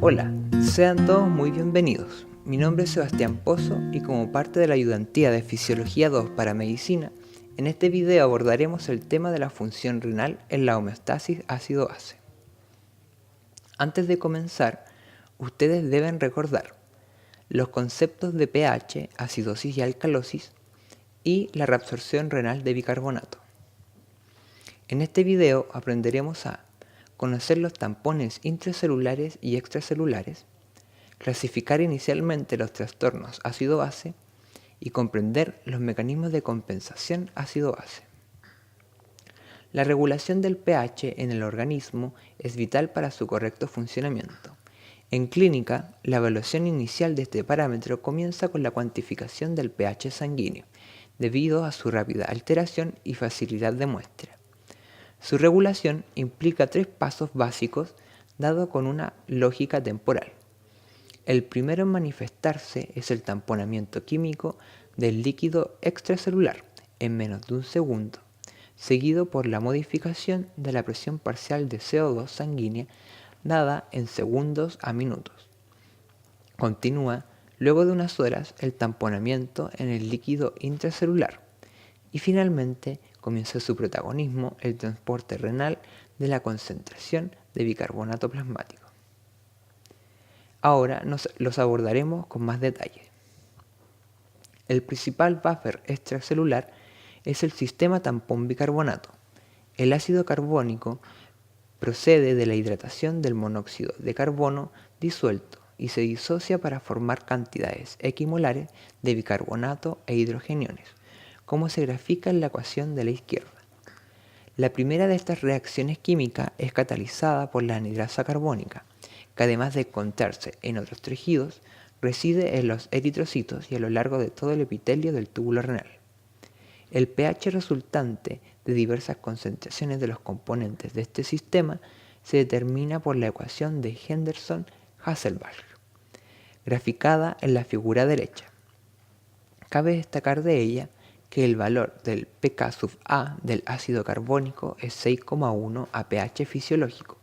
Hola, sean todos muy bienvenidos. Mi nombre es Sebastián Pozo y como parte de la ayudantía de Fisiología 2 para Medicina, en este video abordaremos el tema de la función renal en la homeostasis ácido-base. Antes de comenzar, ustedes deben recordar los conceptos de pH, acidosis y alcalosis y la reabsorción renal de bicarbonato. En este video aprenderemos a conocer los tampones intracelulares y extracelulares, clasificar inicialmente los trastornos ácido-base y comprender los mecanismos de compensación ácido-base. La regulación del pH en el organismo es vital para su correcto funcionamiento. En clínica, la evaluación inicial de este parámetro comienza con la cuantificación del pH sanguíneo, debido a su rápida alteración y facilidad de muestra. Su regulación implica 3 pasos básicos dado con una lógica temporal. El primero en manifestarse es el tamponamiento químico del líquido extracelular en menos de un segundo, seguido por la modificación de la presión parcial de CO2 sanguínea dada en segundos a minutos. Continúa luego de unas horas el tamponamiento en el líquido intracelular y finalmente comienza su protagonismo el transporte renal de la concentración de bicarbonato plasmático. Ahora los abordaremos con más detalle. El principal buffer extracelular es el sistema tampón bicarbonato. El ácido carbónico procede de la hidratación del monóxido de carbono disuelto y se disocia para formar cantidades equimolares de bicarbonato e hidrogeniones, como se grafica en la ecuación de la izquierda. La primera de estas reacciones químicas es catalizada por la anhidrasa carbónica, que además de encontrarse en otros tejidos, reside en los eritrocitos y a lo largo de todo el epitelio del túbulo renal. El pH resultante de diversas concentraciones de los componentes de este sistema se determina por la ecuación de Henderson-Hasselbalch, graficada en la figura derecha. Cabe destacar de ella que el valor del pK del ácido carbónico es 6,1 a pH fisiológico.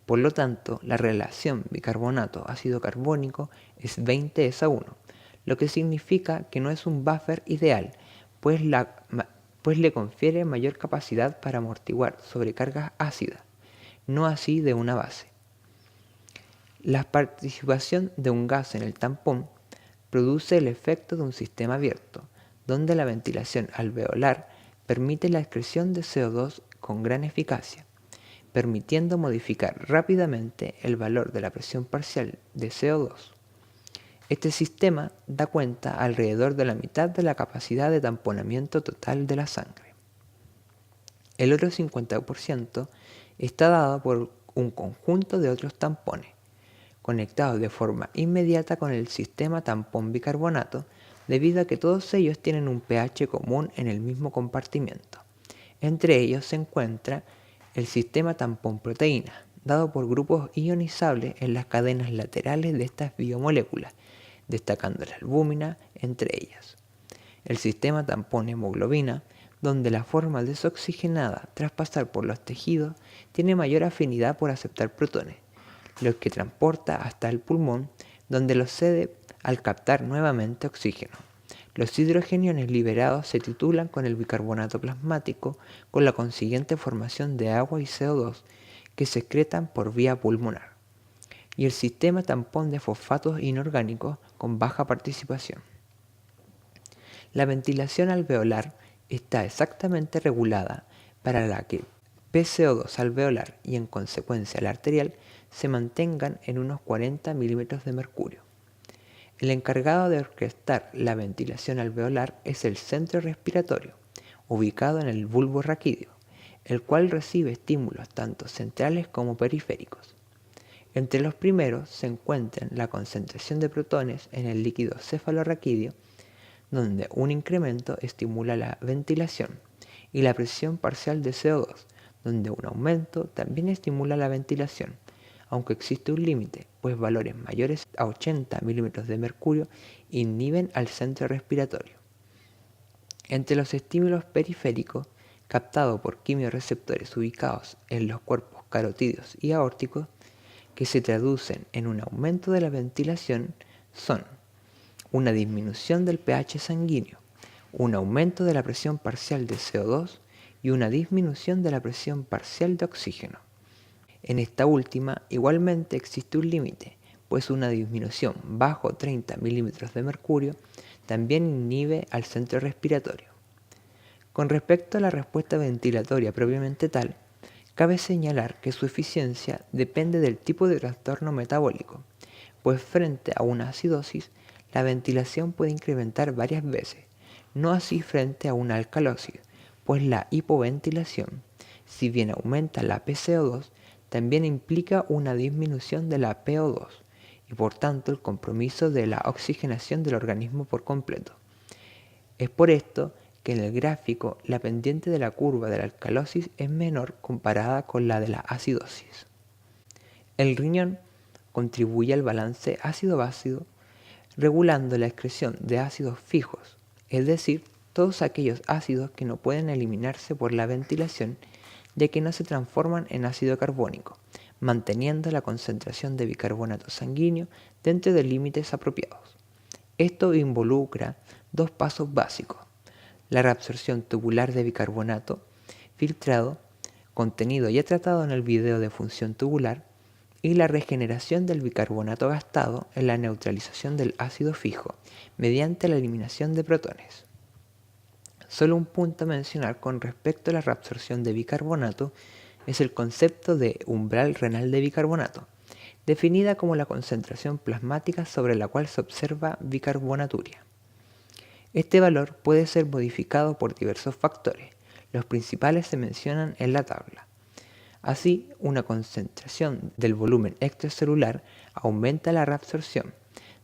Por lo tanto, la relación bicarbonato-ácido carbónico es 20:1, lo que significa que no es un buffer ideal, pues le confiere mayor capacidad para amortiguar sobrecargas ácidas, no así de una base. La participación de un gas en el tampón produce el efecto de un sistema abierto, donde la ventilación alveolar permite la excreción de CO2 con gran eficacia, permitiendo modificar rápidamente el valor de la presión parcial de CO2. Este sistema da cuenta alrededor de la mitad de la capacidad de tamponamiento total de la sangre. El otro 50% está dado por un conjunto de otros tampones, conectados de forma inmediata con el sistema tampón bicarbonato, debido a que todos ellos tienen un pH común en el mismo compartimiento. Entre ellos se encuentra el sistema tampón proteína, dado por grupos ionizables en las cadenas laterales de estas biomoléculas, destacando la albúmina entre ellas. El sistema tampón hemoglobina, donde la forma desoxigenada tras pasar por los tejidos tiene mayor afinidad por aceptar protones, los que transporta hasta el pulmón, donde los cede al captar nuevamente oxígeno. Los hidrogeniones liberados se titulan con el bicarbonato plasmático, con la consiguiente formación de agua y CO2 que se excretan por vía pulmonar. Y el sistema tampón de fosfatos inorgánicos con baja participación. La ventilación alveolar está exactamente regulada para la que PCO2 alveolar y en consecuencia la arterial se mantengan en unos 40 milímetros de mercurio. El encargado de orquestar la ventilación alveolar es el centro respiratorio, ubicado en el bulbo raquídeo, el cual recibe estímulos tanto centrales como periféricos. Entre los primeros se encuentran la concentración de protones en el líquido cefalorraquídeo, donde un incremento estimula la ventilación, y la presión parcial de CO2, donde un aumento también estimula la ventilación, aunque existe un límite, pues valores mayores a 80 milímetros de mercurio inhiben al centro respiratorio. Entre los estímulos periféricos, captados por quimioreceptores ubicados en los cuerpos carotídeos y aórticos, que se traducen en un aumento de la ventilación son una disminución del pH sanguíneo, un aumento de la presión parcial de CO2 y una disminución de la presión parcial de oxígeno. En esta última, igualmente existe un límite, pues una disminución bajo 30 milímetros de mercurio también inhibe al centro respiratorio. Con respecto a la respuesta ventilatoria propiamente tal, cabe señalar que su eficiencia depende del tipo de trastorno metabólico, pues frente a una acidosis, la ventilación puede incrementar varias veces, no así frente a una alcalosis, pues la hipoventilación, si bien aumenta la PCO2, también implica una disminución de la PO2 y por tanto el compromiso de la oxigenación del organismo por completo. Es por esto que en el gráfico la pendiente de la curva de la alcalosis es menor comparada con la de la acidosis. El riñón contribuye al balance ácido-básico regulando la excreción de ácidos fijos, es decir, todos aquellos ácidos que no pueden eliminarse por la ventilación ya que no se transforman en ácido carbónico, manteniendo la concentración de bicarbonato sanguíneo dentro de límites apropiados. Esto involucra dos pasos básicos: la reabsorción tubular de bicarbonato filtrado, contenido ya tratado en el video de función tubular, y la regeneración del bicarbonato gastado en la neutralización del ácido fijo mediante la eliminación de protones. Solo un punto a mencionar con respecto a la reabsorción de bicarbonato es el concepto de umbral renal de bicarbonato, definida como la concentración plasmática sobre la cual se observa bicarbonaturia. Este valor puede ser modificado por diversos factores, los principales se mencionan en la tabla. Así, una concentración del volumen extracelular aumenta la reabsorción,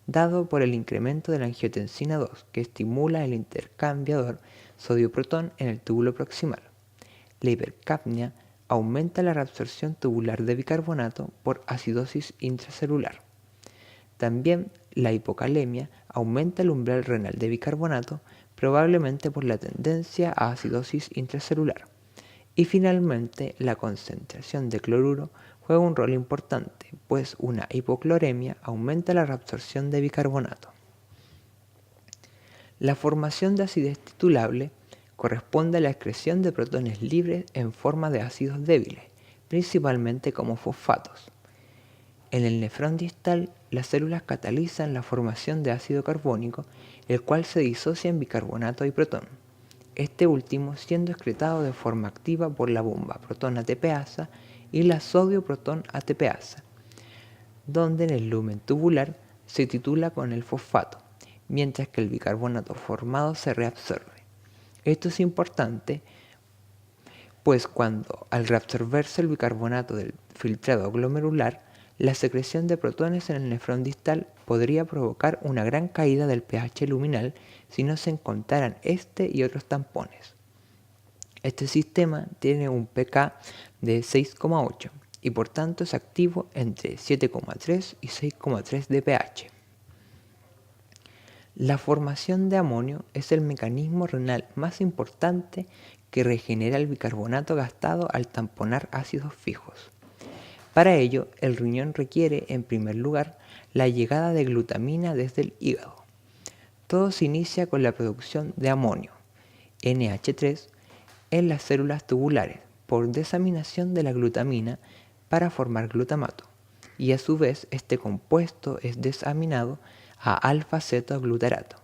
dado por el incremento de la angiotensina 2, que estimula el intercambiador sodio-protón en el túbulo proximal. La hipercapnia aumenta la reabsorción tubular de bicarbonato por acidosis intracelular. También la hipocalemia aumenta el umbral renal de bicarbonato, probablemente por la tendencia a acidosis intracelular. Y finalmente, la concentración de cloruro juega un rol importante, pues una hipocloremia aumenta la reabsorción de bicarbonato. La formación de acidez titulable corresponde a la excreción de protones libres en forma de ácidos débiles, principalmente como fosfatos. En el nefrón distal, las células catalizan la formación de ácido carbónico, el cual se disocia en bicarbonato y protón, este último siendo excretado de forma activa por la bomba protón-ATPasa y la sodio-protón-ATPasa, donde en el lumen tubular se titula con el fosfato, mientras que el bicarbonato formado se reabsorbe. Esto es importante, pues cuando al reabsorberse el bicarbonato del filtrado glomerular, la secreción de protones en el nefrón distal podría provocar una gran caída del pH luminal si no se encontraran este y otros tampones. Este sistema tiene un pK de 6,8 y por tanto es activo entre 7,3 y 6,3 de pH. La formación de amonio es el mecanismo renal más importante que regenera el bicarbonato gastado al tamponar ácidos fijos. Para ello, el riñón requiere, en primer lugar, la llegada de glutamina desde el hígado. Todo se inicia con la producción de amonio, NH3, en las células tubulares, por desaminación de la glutamina para formar glutamato, y a su vez este compuesto es desaminado a alfa-cetoglutarato.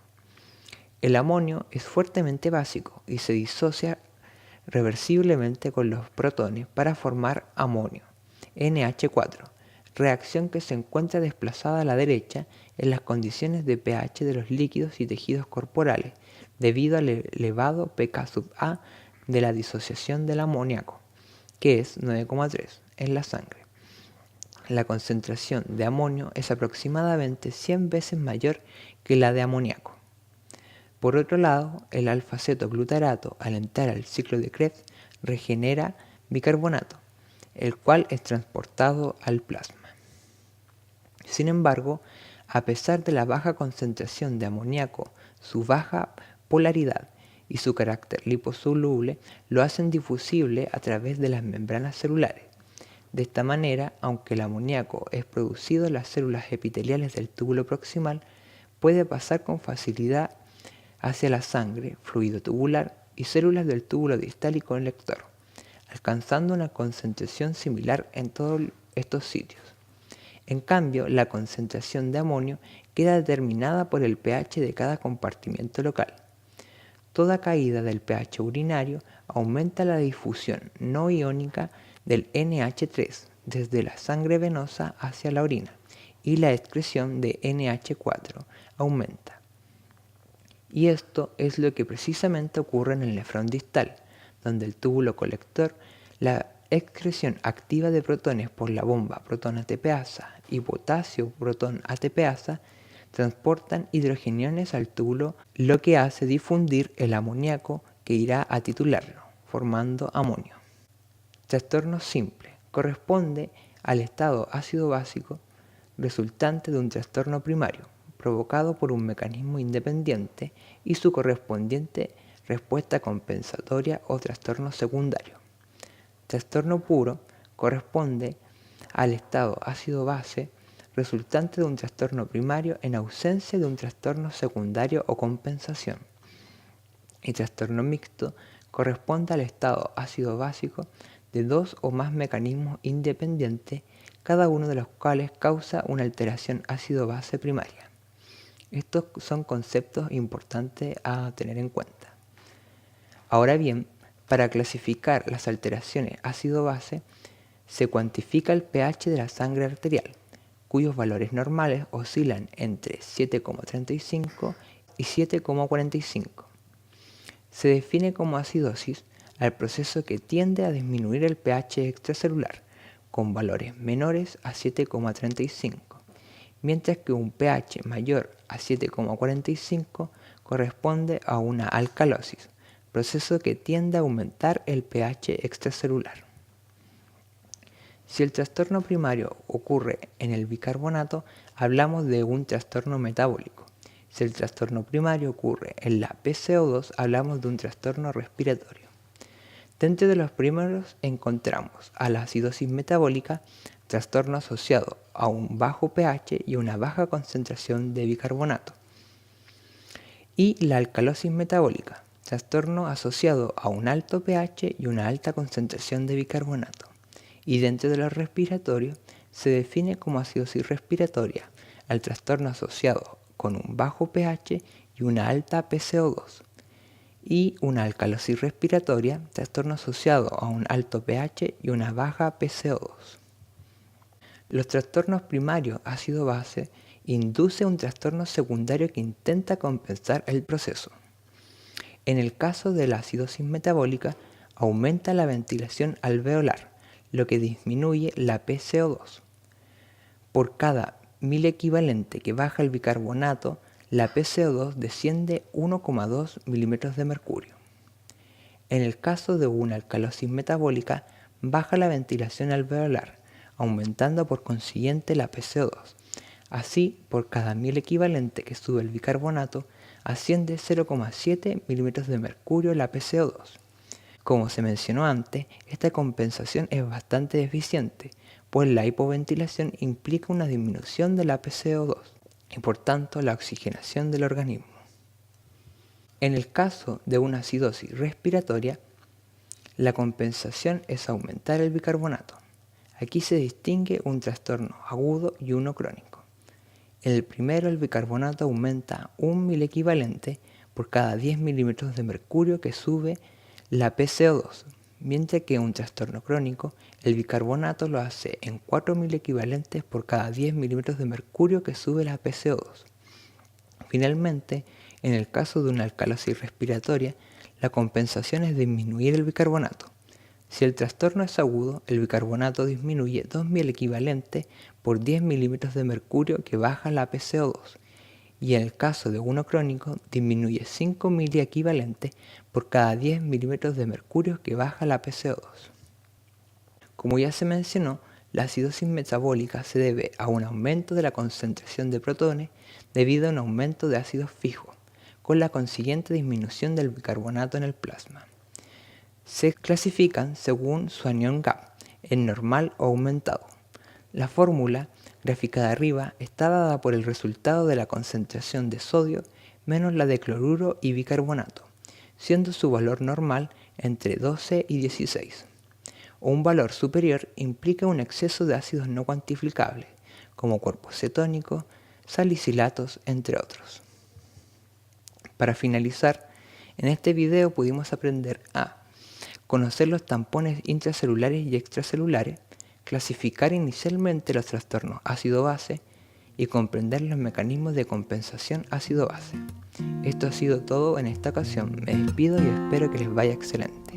El amonio es fuertemente básico y se disocia reversiblemente con los protones para formar amonio, NH4, reacción que se encuentra desplazada a la derecha en las condiciones de pH de los líquidos y tejidos corporales, debido al elevado pK-A de la disociación del amoníaco, que es 9,3 en la sangre. La concentración de amonio es aproximadamente 100 veces mayor que la de amoníaco. Por otro lado, el alfa-cetoglutarato, al entrar al ciclo de Krebs, regenera bicarbonato, el cual es transportado al plasma. Sin embargo, a pesar de la baja concentración de amoníaco, su baja polaridad y su carácter liposoluble lo hacen difusible a través de las membranas celulares. De esta manera, aunque el amoníaco es producido en las células epiteliales del túbulo proximal, puede pasar con facilidad hacia la sangre, fluido tubular y células del túbulo distal y colector, alcanzando una concentración similar en todos estos sitios. En cambio, la concentración de amonio queda determinada por el pH de cada compartimento local. Toda caída del pH urinario aumenta la difusión no iónica del NH3 desde la sangre venosa hacia la orina y la excreción de NH4 aumenta. Y esto es lo que precisamente ocurre en el nefrón distal, donde el túbulo colector, la excreción activa de protones por la bomba protón-ATPasa y potasio-protón-ATPasa transportan hidrogeniones al túbulo, lo que hace difundir el amoníaco que irá a titularlo, formando amonio. Trastorno simple. Corresponde al estado ácido-básico resultante de un trastorno primario, provocado por un mecanismo independiente y su correspondiente respuesta compensatoria o trastorno secundario. Trastorno puro corresponde al estado ácido-base resultante de un trastorno primario en ausencia de un trastorno secundario o compensación. Y trastorno mixto corresponde al estado ácido-básico de dos o más mecanismos independientes, cada uno de los cuales causa una alteración ácido-base primaria. Estos son conceptos importantes a tener en cuenta. Ahora bien, para clasificar las alteraciones ácido-base, se cuantifica el pH de la sangre arterial, cuyos valores normales oscilan entre 7,35 y 7,45. Se define como acidosis al proceso que tiende a disminuir el pH extracelular, con valores menores a 7,35, mientras que un pH mayor a 7,45 corresponde a una alcalosis, proceso que tiende a aumentar el pH extracelular. Si el trastorno primario ocurre en el bicarbonato, hablamos de un trastorno metabólico. Si el trastorno primario ocurre en la PCO2, hablamos de un trastorno respiratorio. Dentro de los primeros encontramos a la acidosis metabólica, trastorno asociado a un bajo pH y una baja concentración de bicarbonato. Y la alcalosis metabólica, trastorno asociado a un alto pH y una alta concentración de bicarbonato. Y dentro de los respiratorios se define como acidosis respiratoria al trastorno asociado con un bajo pH y una alta PCO2. Y una alcalosis respiratoria, trastorno asociado a un alto pH y una baja PCO2. Los trastornos primarios ácido-base inducen un trastorno secundario que intenta compensar el proceso. En el caso de la acidosis metabólica, aumenta la ventilación alveolar, lo que disminuye la PCO2. Por cada 1000 equivalente que baja el bicarbonato, la PCO2 desciende 1,2 milímetros de mercurio. En el caso de una alcalosis metabólica, baja la ventilación alveolar, aumentando por consiguiente la PCO2. Así, por cada 1000 equivalente que sube el bicarbonato, asciende 0,7 milímetros de mercurio la PCO2. Como se mencionó antes, esta compensación es bastante deficiente, pues la hipoventilación implica una disminución de la PCO2 y por tanto la oxigenación del organismo. En el caso de una acidosis respiratoria, la compensación es aumentar el bicarbonato. Aquí se distingue un trastorno agudo y uno crónico. En el primero, el bicarbonato aumenta 1.000 equivalente por cada 10 milímetros de mercurio que sube la PCO2, mientras que en un trastorno crónico, el bicarbonato lo hace en 4.000 equivalentes por cada 10 milímetros de mercurio que sube la PCO2. Finalmente, en el caso de una alcalosis respiratoria, la compensación es disminuir el bicarbonato. Si el trastorno es agudo, el bicarbonato disminuye 2.000 equivalentes por 10 milímetros de mercurio que baja la PCO2. Y en el caso de uno crónico, disminuye 5.000 equivalentes por cada 10 milímetros de mercurio que baja la PCO2. Como ya se mencionó, la acidosis metabólica se debe a un aumento de la concentración de protones debido a un aumento de ácidos fijos, con la consiguiente disminución del bicarbonato en el plasma. Se clasifican según su anión gap, en normal o aumentado. La fórmula graficada arriba está dada por el resultado de la concentración de sodio menos la de cloruro y bicarbonato, siendo su valor normal entre 12 y 16. Un valor superior implica un exceso de ácidos no cuantificables, como cuerpos cetónicos, salicilatos, entre otros. Para finalizar, en este video pudimos aprender a conocer los tampones intracelulares y extracelulares, clasificar inicialmente los trastornos ácido-base y comprender los mecanismos de compensación ácido-base. Esto ha sido todo en esta ocasión. Me despido y espero que les vaya excelente.